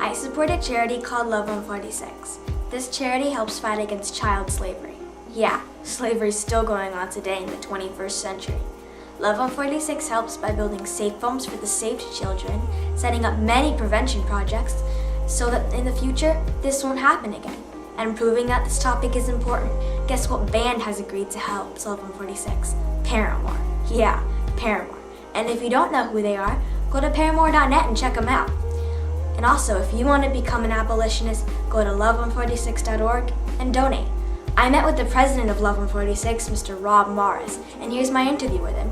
I support a charity called Love146. This charity helps fight against child slavery. Yeah, slavery is still going on today in the 21st century. Love146 helps by building safe homes for the saved children, setting up many prevention projects so that in the future this won't happen again, and proving that this topic is important. Guess what band has agreed to help Love146? Paramore. Yeah, Paramore. And if you don't know who they are, go to paramore.net and check them out. And also, if you want to become an abolitionist, go to love146.org and donate. I met with the president of Love146, Mr. Rob Morris, and here's my interview with him.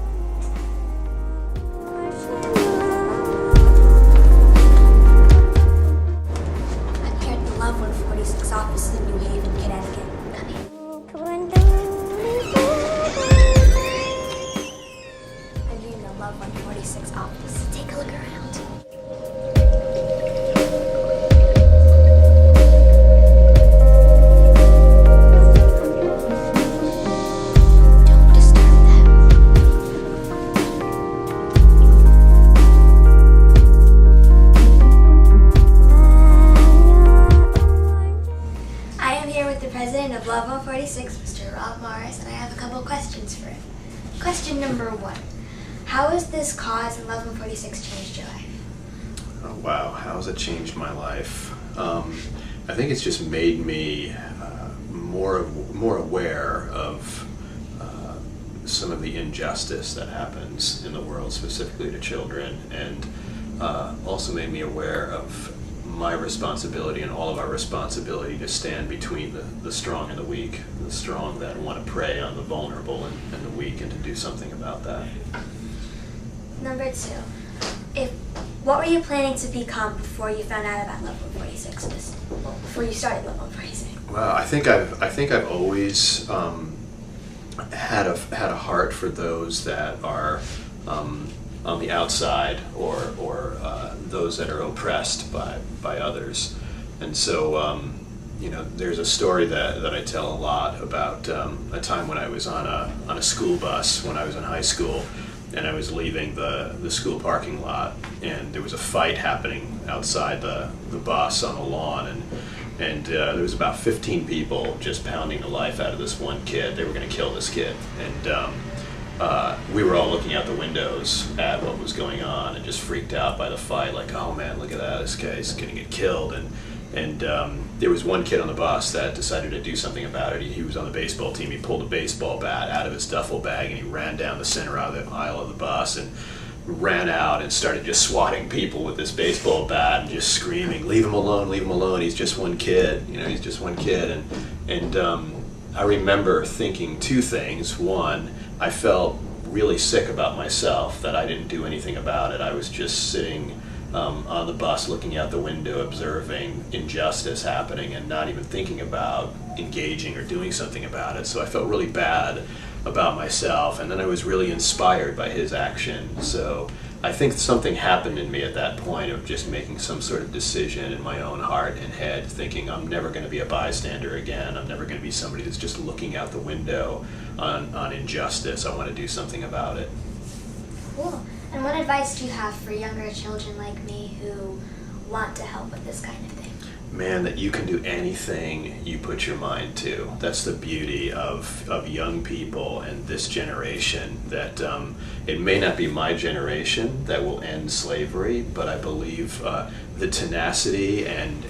I'm here at the Love146 office in New Haven, Connecticut. I'm here in the Love146 office. Take a look around. Of Love146, Mr. Rob Morris, and I have a couple questions for him. Question number 1. How has this cause and Love146 changed your life? Oh, wow, how has it changed my life? I think it's just made me more aware of some of the injustice that happens in the world, specifically to children, and also made me aware of my responsibility and all of our responsibility to stand between the strong and the weak, the strong that want to prey on the vulnerable and the weak, and to do something about that. Number 2, what were you planning to become before you found out about Love146? Before you started Love146? Well, I think I've always had a heart for those that are on the outside, or those that are oppressed by others. And so there's a story that I tell a lot about a time when I was on a school bus when I was in high school, and I was leaving the school parking lot, and there was a fight happening outside the bus on the lawn, and there was about 15 people just pounding the life out of this one kid. They were going to kill this kid, and we were all looking out the windows at what was going on and just freaked out by the fight, like, oh man, look at that, this guy's gonna get killed. And there was one kid on the bus that decided to do something about it. He was on the baseball team. He pulled a baseball bat out of his duffel bag and he ran down the center of the aisle of the bus and ran out and started just swatting people with this baseball bat and just screaming, leave him alone, he's just one kid, he's just one kid. And I remember thinking 2 things. One, I felt really sick about myself that I didn't do anything about it. I was just sitting on the bus looking out the window, observing injustice happening and not even thinking about engaging or doing something about it. So I felt really bad about myself, and then I was really inspired by his action. So I think something happened in me at that point of just making some sort of decision in my own heart and head, thinking I'm never going to be a bystander again. I'm never going to be somebody that's just looking out the window on injustice. I want to do something about it. Cool. And what advice do you have for younger children like me who want to help with this kind of thing? Man, that you can do anything you put your mind to. That's the beauty of young people and this generation, that it may not be my generation that will end slavery, but I believe the tenacity and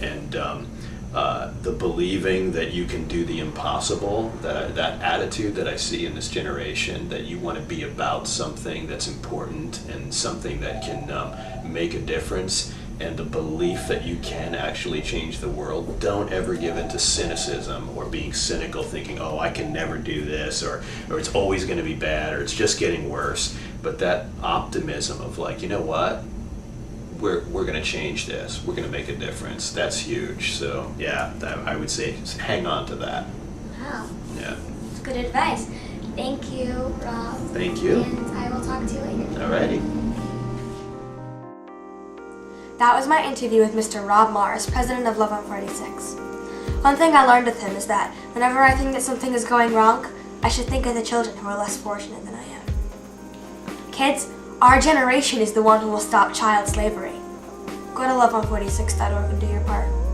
the believing that you can do the impossible, that attitude that I see in this generation, that you want to be about something that's important and something that can make a difference, and the belief that you can actually change the world. Don't ever give in to cynicism or being cynical, thinking, oh, I can never do this, or it's always going to be bad, or it's just getting worse. But that optimism of, like, you know what? We're going to change this. We're going to make a difference. That's huge. So yeah, I would say hang on to that. Wow. Yeah. That's good advice. Thank you, Rob. Thank you. And I will talk to you later. Alrighty. That was my interview with Mr. Rob Morris, president of Love146. One thing I learned with him is that whenever I think that something is going wrong, I should think of the children who are less fortunate than I am. Kids, our generation is the one who will stop child slavery. Go to love146.org and do your part.